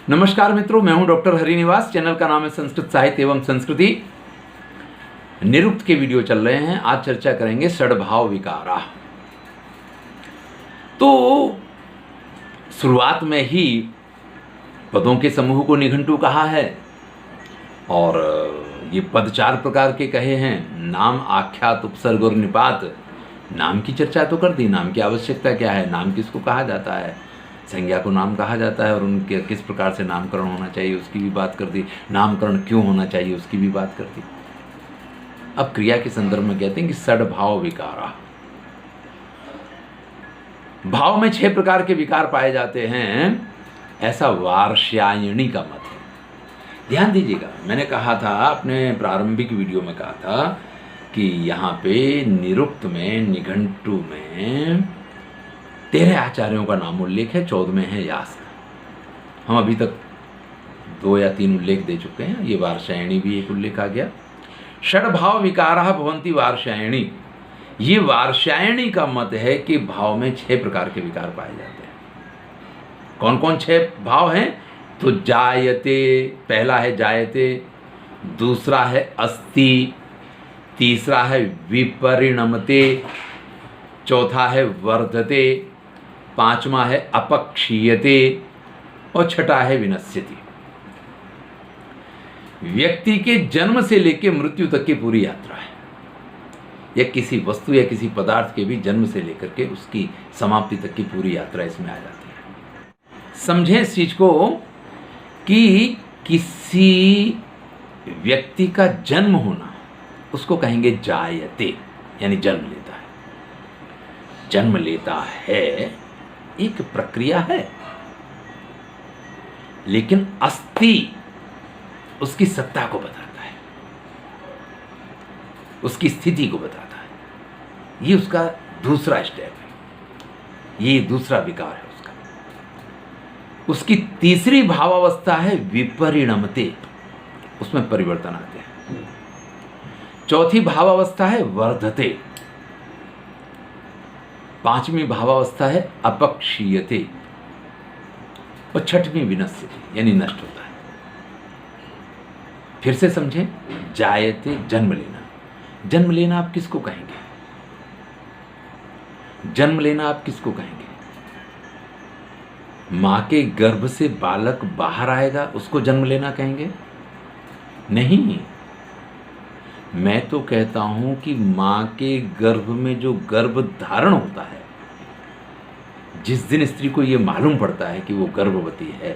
नमस्कार मित्रों, मैं हूं डॉक्टर हरिनिवास। चैनल का नाम है संस्कृत साहित्य एवं संस्कृति। निरुक्त के वीडियो चल रहे हैं। आज चर्चा करेंगे षड्भाव विकारा। तो शुरुआत में ही पदों के समूह को निघंटु कहा है और ये पद 4 प्रकार के कहे हैं। नाम, आख्यात, उपसर्ग और निपात। नाम की चर्चा तो कर दी। नाम की आवश्यकता क्या है, नाम किसको कहा जाता है, संज्ञा को नाम कहा जाता है और उनके किस प्रकार से नामकरण होना चाहिए उसकी भी बात कर दी। नामकरण क्यों होना चाहिए उसकी भी बात कर दी। अब क्रिया के संदर्भ में कहते हैं कि षड्भाव विकारा। भाव में 6 प्रकार के विकार पाए जाते हैं, ऐसा वार्ष्यायणी का मत है। ध्यान दीजिएगा, मैंने कहा था अपने प्रारंभिक वीडियो में कहा था कि यहाँ पे निरुक्त में, निघंटु में 13 आचार्यों का नाम उल्लेख है, 14वें है यास का। हम अभी तक 2 या 3 उल्लेख दे चुके हैं। ये वार्ष्यायणी भी एक उल्लेख आ गया। षड्भाव विकारा भवन्ति वार्ष्यायणी। ये वार्ष्यायणी का मत है कि भाव में 6 प्रकार के विकार पाए जाते हैं। कौन कौन 6 भाव हैं? तो जायते, पहला है जायते, दूसरा है अस्ति, तीसरा है विपरिणमते, चौथा है वर्धते, 5वां है अपक्षीयते और 6ठा है विनश्यति। व्यक्ति के जन्म से लेकर मृत्यु तक की पूरी यात्रा है। या किसी वस्तु या किसी पदार्थ के भी जन्म से लेकर के उसकी समाप्ति तक की पूरी यात्रा इसमें आ जाती है। समझें इस चीज को कि किसी व्यक्ति का जन्म होना उसको कहेंगे जायते, यानी जन्म लेता है। जन्म लेता है एक प्रक्रिया है, लेकिन अस्ति उसकी सत्ता को बताता है, उसकी स्थिति को बताता है। ये उसका दूसरा स्टेप है, ये दूसरा विकार है उसका। उसकी तीसरी भावावस्था है विपरिणमते, उसमें परिवर्तन आते हैं। चौथी भावावस्था है वर्धते, 5वीं भावावस्था है अपक्षीयते और 6वीं विनश्यति, यानी नष्ट होता है। फिर से समझें, जायते जन्म लेना। जन्म लेना आप किसको कहेंगे? जन्म लेना आप किसको कहेंगे? मां के गर्भ से बालक बाहर आएगा उसको जन्म लेना कहेंगे? नहीं, मैं तो कहता हूं कि मां के गर्भ में जो गर्भ धारण होता है, जिस दिन स्त्री को यह मालूम पड़ता है कि वो गर्भवती है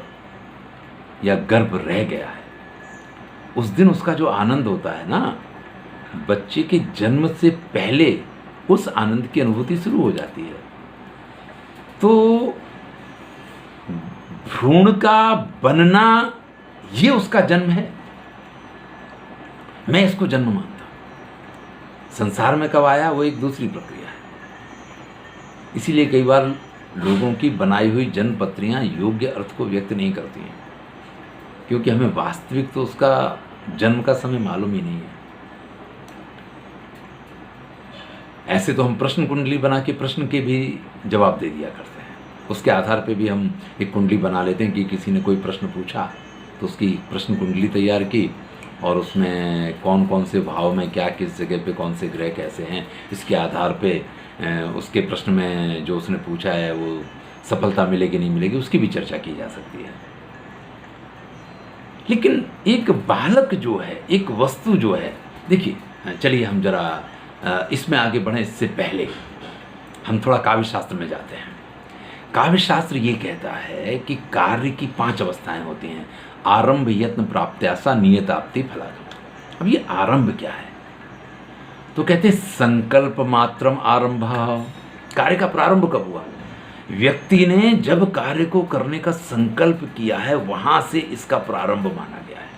या गर्भ रह गया है, उस दिन उसका जो आनंद होता है ना, बच्चे के जन्म से पहले उस आनंद की अनुभूति शुरू हो जाती है। तो भ्रूण का बनना ये उसका जन्म है। मैं इसको जन्म मानता हूं। संसार में कब आया वो एक दूसरी प्रक्रिया है। इसीलिए कई बार लोगों की बनाई हुई जन्म पत्रियां योग्य अर्थ को व्यक्त नहीं करती हैं, क्योंकि हमें वास्तविक तो उसका जन्म का समय मालूम ही नहीं है। ऐसे तो हम प्रश्न कुंडली बना के प्रश्न के भी जवाब दे दिया करते हैं। उसके आधार पे भी हम एक कुंडली बना लेते हैं कि किसी ने कोई प्रश्न पूछा तो उसकी प्रश्न कुंडली तैयार की और उसमें कौन कौन से भाव में क्या, किस जगह पे कौन से ग्रह कैसे हैं, इसके आधार पे उसके प्रश्न में जो उसने पूछा है वो सफलता मिलेगी नहीं मिलेगी उसकी भी चर्चा की जा सकती है। लेकिन एक बालक जो है, एक वस्तु जो है, देखिए, चलिए हम जरा इसमें आगे बढ़ें। इससे पहले हम थोड़ा काव्य शास्त्र में जाते हैं। काव्य शास्त्र ये कहता है कि कार्य की 5 अवस्थाएं होती हैं। आरंभ, यत्न, प्राप्त्यासा, नियताप्ति, फलागम। अब ये आरंभ क्या है? तो कहते हैं संकल्प मात्रम आरंभ। कार्य का प्रारंभ कब हुआ? व्यक्ति ने जब कार्य को करने का संकल्प किया है, वहां से इसका प्रारंभ माना गया है।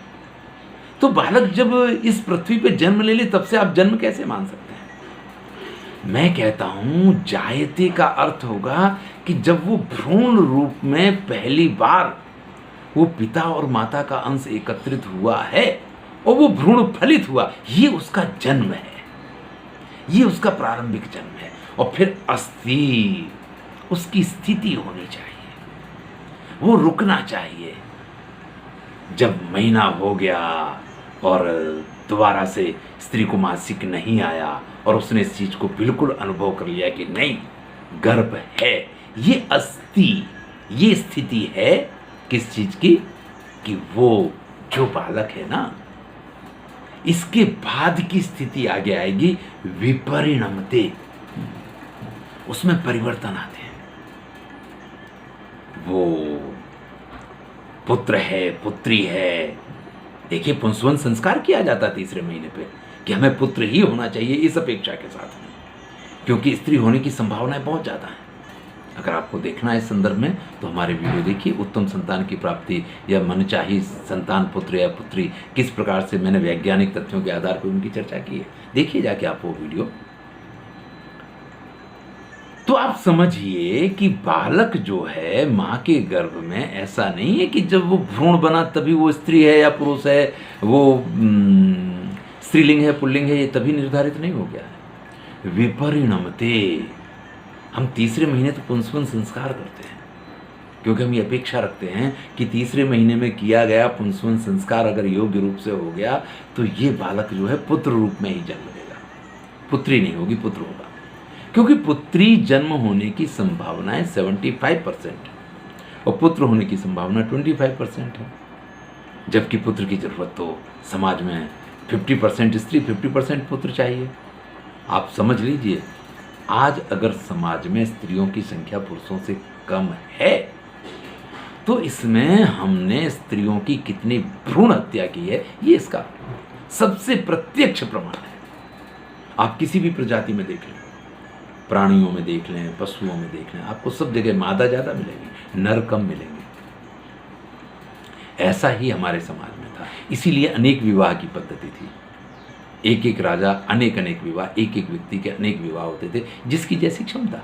तो बालक जब इस पृथ्वी पे जन्म ले ले तब से आप जन्म कैसे मान सकते हैं? मैं कहता हूं जायते का अर्थ होगा कि जब वो भ्रूण रूप में पहली बार वो पिता और माता का अंश एकत्रित हुआ है और वो भ्रूण फलित हुआ, ये उसका जन्म है, ये उसका प्रारंभिक जन्म है। और फिर अस्थि, उसकी स्थिति होनी चाहिए, वो रुकना चाहिए, जब महीना हो गया और दोबारा से स्त्री को मासिक नहीं आया और उसने इस चीज़ को बिल्कुल अनुभव कर लिया कि नहीं गर्भ है, ये स्थिति है किस चीज़ की, कि वो जो बालक है ना, इसके बाद की स्थिति आगे आएगी विपरिणमते, उसमें परिवर्तन आते हैं। वो पुत्र है, पुत्री है। देखिए पुंसवन संस्कार किया जाता है तीसरे महीने पे कि हमें पुत्र ही होना चाहिए इस अपेक्षा के साथ में, क्योंकि स्त्री होने की संभावनाएं बहुत ज़्यादा हैं। अगर आपको देखना है इस संदर्भ में तो हमारे वीडियो देखिए, उत्तम संतान की प्राप्ति या मनचाही संतान पुत्र या पुत्री किस प्रकार से मैंने वैज्ञानिक तथ्यों के आधार पर उनकी चर्चा की है, देखिए जाके आप वो वीडियो। तो आप समझिए कि बालक जो है माँ के गर्भ में, ऐसा नहीं है कि जब वो भ्रूण बना तभी वो स्त्री है या पुरुष है, वो स्त्रीलिंग है पुल्लिंग है, ये तभी निर्धारित नहीं हो गया है। विपरिणमते, हम तीसरे महीने तो पुंसवन संस्कार करते हैं क्योंकि हम ये अपेक्षा रखते हैं कि तीसरे महीने में किया गया पुंसवन संस्कार अगर योग्य रूप से हो गया तो ये बालक जो है पुत्र रूप में ही जन्म लेगा, पुत्री नहीं होगी, पुत्र होगा। क्योंकि पुत्री जन्म होने की संभावनाएं 75% और पुत्र होने की संभावना 25% है, जबकि पुत्र की जरूरत तो समाज में 50% स्त्री 50% पुत्र चाहिए। आप समझ लीजिए, आज अगर समाज में स्त्रियों की संख्या पुरुषों से कम है तो इसमें हमने स्त्रियों की कितनी भ्रूण हत्या की है, ये इसका सबसे प्रत्यक्ष प्रमाण है। आप किसी भी प्रजाति में देख लें, प्राणियों में देख लें, पशुओं में देख लें, आपको सब जगह मादा ज़्यादा मिलेगी, नर कम मिलेंगे। ऐसा ही हमारे समाज में था, इसीलिए अनेक विवाह की पद्धति थी। एक एक राजा अनेक अनेक विवाह, एक एक व्यक्ति के अनेक विवाह होते थे जिसकी जैसी क्षमता,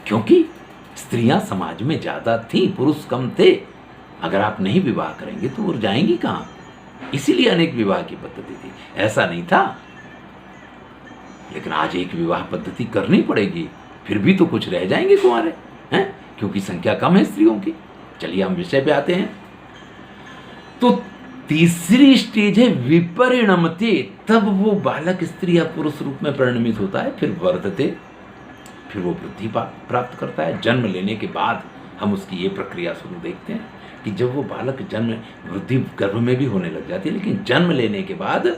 क्योंकि स्त्रियां समाज में ज़्यादा थीं, पुरुष कम थे। अगर आप नहीं विवाह करेंगे तो वो जाएंगी कहाँ, इसीलिए अनेक विवाह की पद्धति थी, ऐसा नहीं था। लेकिन आज एक विवाह पद्धति करनी पड़ेगी, फिर भी तो कुछ रह जाएंगे कुंवारे हैं, क्योंकि संख्या कम है स्त्रियों की। चलिए हम विषय पे आते हैं। तो तीसरी स्टेज है विपरिणमते, तब वो बालक स्त्री या पुरुष रूप में परिणमित होता है, फिर वर्धते, फिर वो वृद्धि प्राप्त करता है। जन्म लेने के बाद हम उसकी ये प्रक्रिया शुरू देखते हैं कि जब वो बालक जन्म, वृद्धि गर्भ में भी होने लग जाती है, लेकिन जन्म लेने के बाद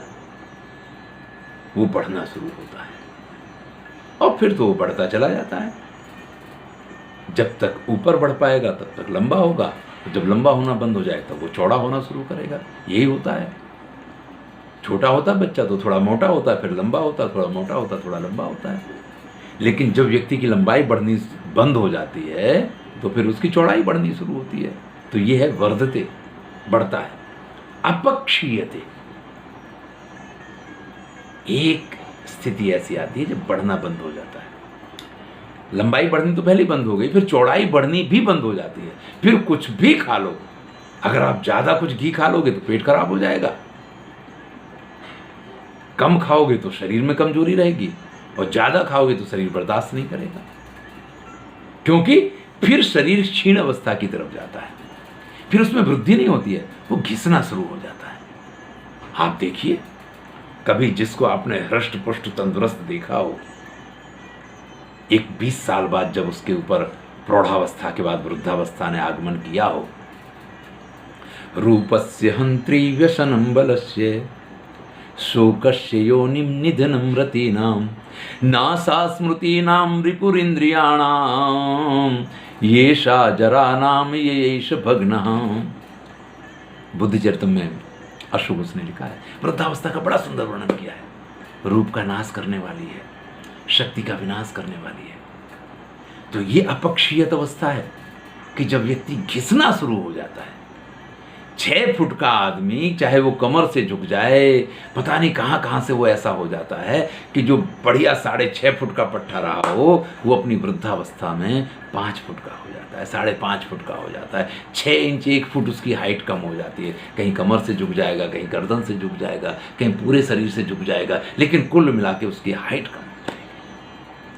वो बढ़ना शुरू होता है और फिर तो वो बढ़ता चला जाता है। जब तक ऊपर बढ़ पाएगा तब तक लंबा होगा, जब लंबा होना बंद हो जाए तब वो चौड़ा होना शुरू करेगा। यही होता है, छोटा होता बच्चा तो थोड़ा मोटा होता है, फिर लंबा होता, थोड़ा मोटा होता, थोड़ा लंबा होता है। लेकिन जब व्यक्ति की लंबाई बढ़नी बंद हो जाती है तो फिर उसकी चौड़ाई बढ़नी शुरू होती है। तो ये है वर्धते, बढ़ता है। अपक्षीयते, एक स्थिति ऐसी आती है जब बढ़ना बंद हो जाता है। लंबाई बढ़नी तो पहले बंद हो गई, फिर चौड़ाई बढ़नी भी बंद हो जाती है। फिर कुछ भी खा लो, अगर आप ज़्यादा कुछ घी खा लोगे तो पेट खराब हो जाएगा, कम खाओगे तो शरीर में कमजोरी रहेगी, और ज़्यादा खाओगे तो शरीर बर्दाश्त नहीं करेगा, क्योंकि फिर शरीर क्षीण अवस्था की तरफ जाता है, फिर उसमें वृद्धि नहीं होती है, वो घिसना शुरू हो जाता है। आप देखिए, कभी जिसको आपने हृष्ट पुष्ट तंदुरुस्त देखा हो, एक 20 साल बाद जब उसके ऊपर प्रौढ़ावस्था के बाद वृद्धावस्था ने आगमन किया हो, रूपस्य हंत्री व्यसनं बलस्य शोकस्य योनिं निधनं रतीनां नासा स्मृतीनां रिपुरिन्द्रियाणां येषा जरानां येष भग्नः। बुद्धिचरितम में अशोक ने लिखा है, वृद्धावस्था का बड़ा सुंदर वर्णन किया है। रूप का नाश करने वाली है, शक्ति का विनाश करने वाली है। तो ये अपक्षीयत अवस्था है कि जब व्यक्ति घिसना शुरू हो जाता है। 6 फुट का आदमी चाहे वो कमर से झुक जाए, पता नहीं कहाँ कहाँ से वो ऐसा हो जाता है कि जो बढ़िया 6.5 फुट का पट्टा रहा हो वो अपनी वृद्धावस्था में 5 फुट का हो जाता है, 5.5 फुट का हो जाता है। 6 इंच 1 फुट उसकी हाइट कम हो जाती है। कहीं कमर से झुक जाएगा, कहीं गर्दन से झुक जाएगा, कहीं पूरे शरीर से झुक जाएगा, लेकिन कुल मिला के उसकी हाइट कम हो जाएगी।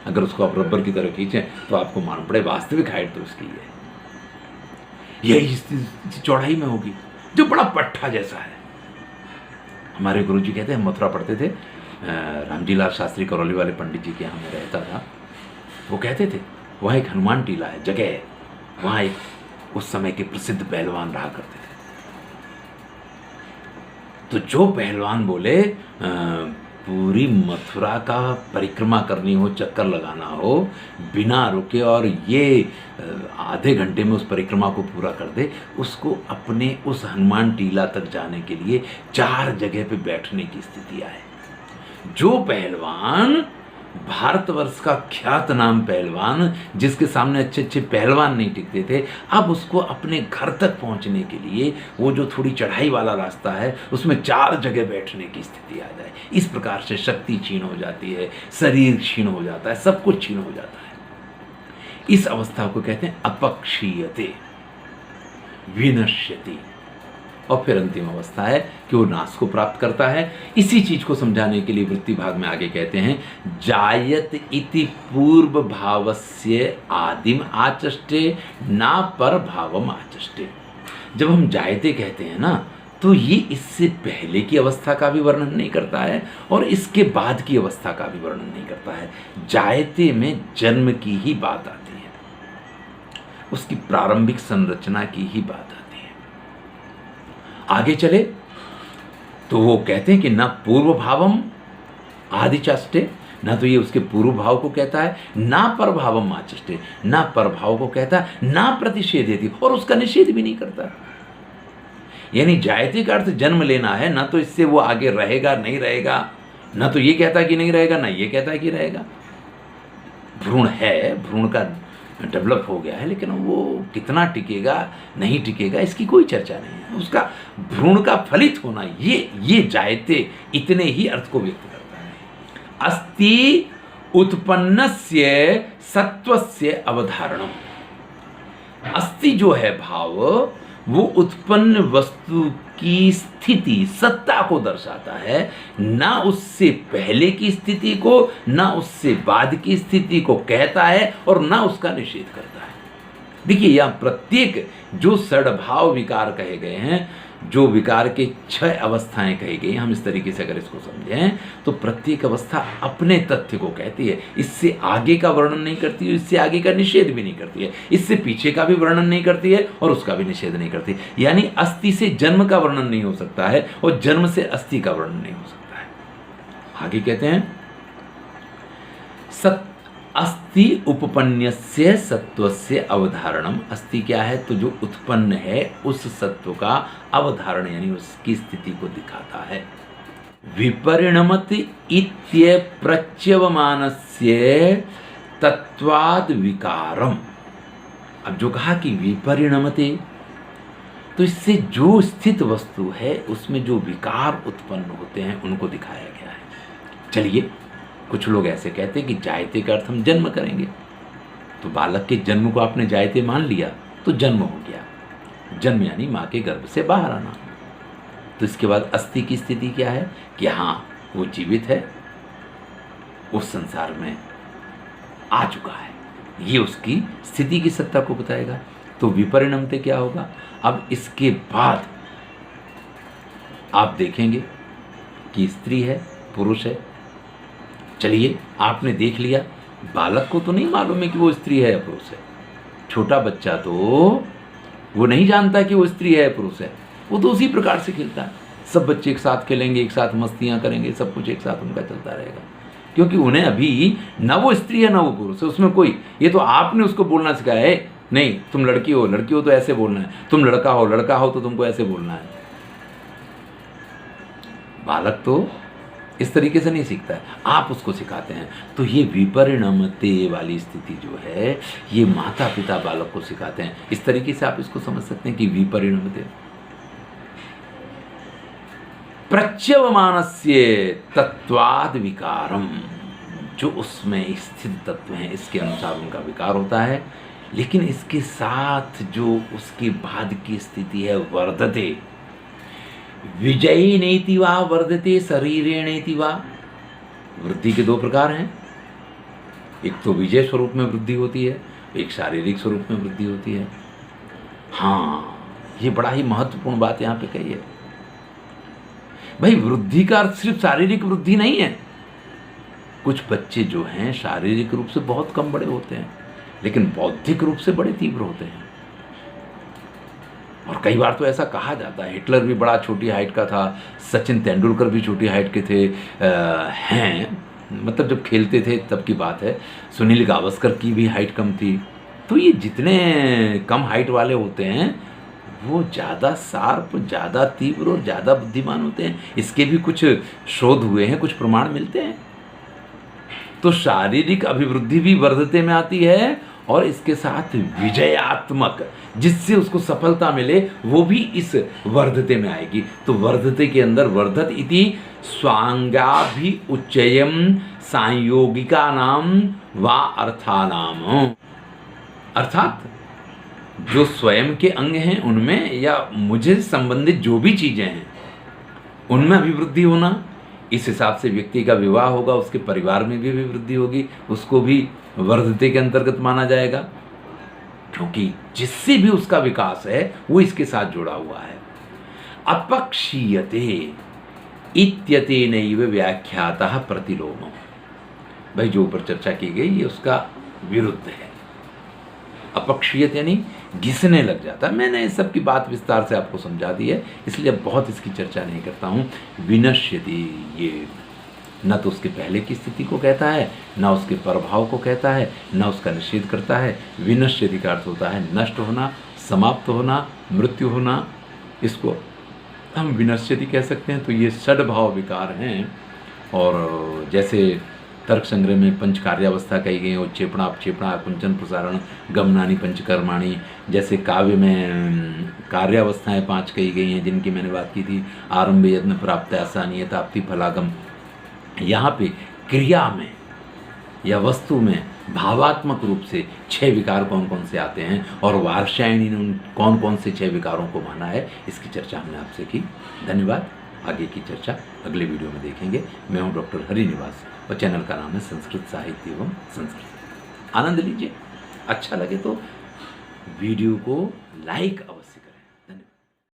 अगर उसको आप रबर की तरह खींचें तो आपको मालूम पड़े वास्तविक हाइट तो उसकी है। यही स्थिति चौड़ाई में होगी, जो बड़ा पट्टा जैसा है। हमारे गुरुजी कहते हैं, मथुरा पढ़ते थे, रामजीलाल शास्त्री करौली वाले पंडित जी के यहाँ में रहता था। वो कहते थे वहाँ एक हनुमान टीला है, जगह है, वहाँ एक उस समय के प्रसिद्ध पहलवान रहा करते थे। तो जो पहलवान बोले पूरी मथुरा का परिक्रमा करनी हो, चक्कर लगाना हो बिना रुके, और ये आधे घंटे में उस परिक्रमा को पूरा कर दे, उसको अपने उस हनुमान टीला तक जाने के लिए 4 जगह पे बैठने की स्थिति आए। जो पहलवान, भारतवर्ष का ख्यात नाम पहलवान, जिसके सामने अच्छे अच्छे पहलवान नहीं टिकते थे, अब उसको अपने घर तक पहुंचने के लिए वो जो थोड़ी चढ़ाई वाला रास्ता है उसमें 4 जगह बैठने की स्थिति आ जाए। इस प्रकार से शक्ति क्षीण हो जाती है, शरीर क्षीण हो जाता है, सब कुछ क्षीण हो जाता है। इस अवस्था को कहते हैं अपक्षीयते, विनश्यति। और फिर अंतिम अवस्था है कि वो नाश को प्राप्त करता है। इसी चीज को समझाने के लिए वृत्ति भाग में आगे कहते हैं, जायत इति पूर्व भावस्य आदिम आचष्टे ना पर भावम आचष्टे। जब हम जायते कहते हैं ना, तो ये इससे पहले की अवस्था का भी वर्णन नहीं करता है और इसके बाद की अवस्था का भी वर्णन नहीं करता है। जायते में जन्म की ही बात आती है, उसकी प्रारंभिक संरचना की ही बात आती है। आगे चले तो वो कहते हैं कि ना पूर्व भावम आदिचाष्टे, ना तो ये उसके पूर्व भाव को कहता है, ना पर भावम आचष्टे, ना पर भाव को कहता है, ना प्रतिषेधेति, और उसका निषेध भी नहीं करता। यानी जायते का अर्थ जन्म लेना है, ना तो इससे वो आगे रहेगा नहीं रहेगा, ना तो ये कहता है कि नहीं रहेगा, ना ये कहता है कि रहेगा। भ्रूण है, भ्रूण का डेवलप हो गया है, लेकिन वो कितना टिकेगा नहीं टिकेगा इसकी कोई चर्चा नहीं है। उसका भ्रूण का फलित होना, ये जायते इतने ही अर्थ को व्यक्त करता है। अस्ति उत्पन्नस्य सत्वस्य अवधारणम। अस्ति जो है भाव, वो उत्पन्न वस्तु की स्थिति, सत्ता को दर्शाता है, ना उससे पहले की स्थिति को, ना उससे बाद की स्थिति को कहता है, और ना उसका निषेध करता है। देखिए, यह प्रत्येक जो सद्भाव विकार कहे गए हैं, जो विकार के 6 अवस्थाएं कही गई, हम इस तरीके से अगर इसको समझें तो प्रत्येक अवस्था अपने तथ्य को कहती है, इससे आगे का वर्णन नहीं करती है, इससे आगे का निषेध भी नहीं करती है, इससे पीछे का भी वर्णन नहीं करती है और उसका भी निषेध नहीं करती। यानी अस्थि से जन्म का वर्णन नहीं हो सकता है और जन्म से अस्थि का वर्णन नहीं हो सकता है। आगे कहते हैं अस्ति उपपन्यस्य सत्वस्य अवधारणम। अस्ति क्या है? तो जो उत्पन्न है उस सत्व का अवधारण, यानी उसकी स्थिति को दिखाता है। विपरिणमति इत्य प्रच्यवमानस्य तत्वाद विकारम। अब जो कहा कि विपरिणमति, तो इससे जो स्थित वस्तु है उसमें जो विकार उत्पन्न होते हैं उनको दिखाया गया है। चलिए, कुछ लोग ऐसे कहते हैं कि जायते का अर्थ हम जन्म करेंगे, तो बालक के जन्म को आपने जायते मान लिया तो जन्म हो गया। जन्म यानी माँ के गर्भ से बाहर आना। तो इसके बाद अस्थि की स्थिति क्या है कि हाँ, वो जीवित है, उस संसार में आ चुका है, ये उसकी स्थिति की सत्ता को बताएगा। तो विपरिणमते क्या होगा? अब इसके बाद आप देखेंगे कि स्त्री है, पुरुष है। चलिए, आपने देख लिया, बालक को तो नहीं मालूम है कि वो स्त्री है या पुरुष है। छोटा बच्चा तो वो नहीं जानता कि वो स्त्री है या पुरुष है, वो तो उसी प्रकार से खेलता है। सब बच्चे एक साथ खेलेंगे, एक साथ मस्तियाँ करेंगे, सब कुछ एक साथ उनका चलता रहेगा, क्योंकि उन्हें अभी ना वो स्त्री है ना वो पुरुष है, उसमें कोई, ये तो आपने उसको बोलना सिखाया है, नहीं तुम लड़की हो तो ऐसे बोलना है, तुम लड़का हो तो तुमको ऐसे बोलना है। बालक तो इस तरीके से नहीं सीखता है, आप उसको सिखाते हैं। तो ये विपरिणमते वाली स्थिति जो है, ये माता पिता बालक को सिखाते हैं। इस तरीके से आप इसको समझ सकते हैं कि विपरिणमते। प्रच्यवमानस्य तत्वाद विकारम, जो उसमें स्थित तत्व हैं इसके अनुसार उनका विकार होता है। लेकिन इसके साथ जो उसके बाद की स्थिति है, वर्धते, विजयी नेति वा वर्धते शरीरेणेति वा। वृद्धि के 2 प्रकार हैं, एक तो विजय स्वरूप में वृद्धि होती है, एक शारीरिक स्वरूप में वृद्धि होती है। हाँ, ये बड़ा ही महत्वपूर्ण बात यहाँ पे कही है। भाई वृद्धि का अर्थ सिर्फ शारीरिक वृद्धि नहीं है। कुछ बच्चे जो हैं शारीरिक रूप से बहुत कम बड़े होते हैं, लेकिन बौद्धिक रूप से बड़े तीव्र होते हैं। और कई बार तो ऐसा कहा जाता है, हिटलर भी बड़ा छोटी हाइट का था, सचिन तेंदुलकर भी छोटी हाइट के थे, हैं मतलब जब खेलते थे तब की बात है। सुनील गावस्कर की भी हाइट कम थी। तो ये जितने कम हाइट वाले होते हैं वो ज़्यादा शार्प, ज़्यादा तीव्र और ज़्यादा बुद्धिमान होते हैं। इसके भी कुछ शोध हुए हैं, कुछ प्रमाण मिलते हैं। तो शारीरिक अभिवृद्धि भी वर्धते में आती है, और इसके साथ विजयात्मक, जिससे उसको सफलता मिले, वो भी इस वर्धते में आएगी। तो वर्धते के अंदर वर्धत इति स्वांगाभि उच्चयम सांयोगिका नाम वा अर्थानाम, अर्थात जो स्वयं के अंग हैं उनमें या मुझे संबंधित जो भी चीज़ें हैं उनमें अभिवृद्धि होना। इस हिसाब से व्यक्ति का विवाह होगा, उसके परिवार में भी वृद्धि होगी, उसको भी वर्धते के अंतर्गत माना जाएगा, क्योंकि जिससे भी उसका विकास है वो इसके साथ जुड़ा हुआ है। अपक्षीयते इत्यतेनैव व्याख्यातः प्रतिलोमः, भाई जो ऊपर चर्चा की गई ये उसका विरुद्ध है। अपक्षीयत यानी घिसने लग जाता है। मैंने इस सब की बात विस्तार से आपको समझा दी है, इसलिए बहुत इसकी चर्चा नहीं करता हूँ। विनश्यति, ये न तो उसके पहले की स्थिति को कहता है, न उसके प्रभाव को कहता है, न उसका निषेध करता है। विनश्यति का अर्थ होता है नष्ट होना, समाप्त होना, मृत्यु होना। इसको हम विनश्यति कह सकते हैं। तो ये षड्भाव विकार हैं। और जैसे तर्क संग्रह में पंच कार्यावस्था कही गई, और चेपड़ा अपचेपड़ा कुंचन प्रसारण गमनानी पंचकर्माणी, जैसे काव्य में कार्यावस्थाएं 5 कही गई हैं जिनकी मैंने बात की थी। आरंभ यत्न प्राप्त आसानीयताप्ति फलागम। यहाँ पे क्रिया में या वस्तु में भावात्मक रूप से 6 विकार कौन कौन से आते हैं, और वार्ष्यायणी ने उन कौन कौन से 6 विकारों को माना है, इसकी चर्चा हमने आपसे की। धन्यवाद। आगे की चर्चा अगले वीडियो में देखेंगे। मैं हूँ डॉक्टर हरिनिवास और चैनल का नाम है संस्कृत साहित्य एवं संस्कृत। आनंद लीजिए। अच्छा लगे तो वीडियो को लाइक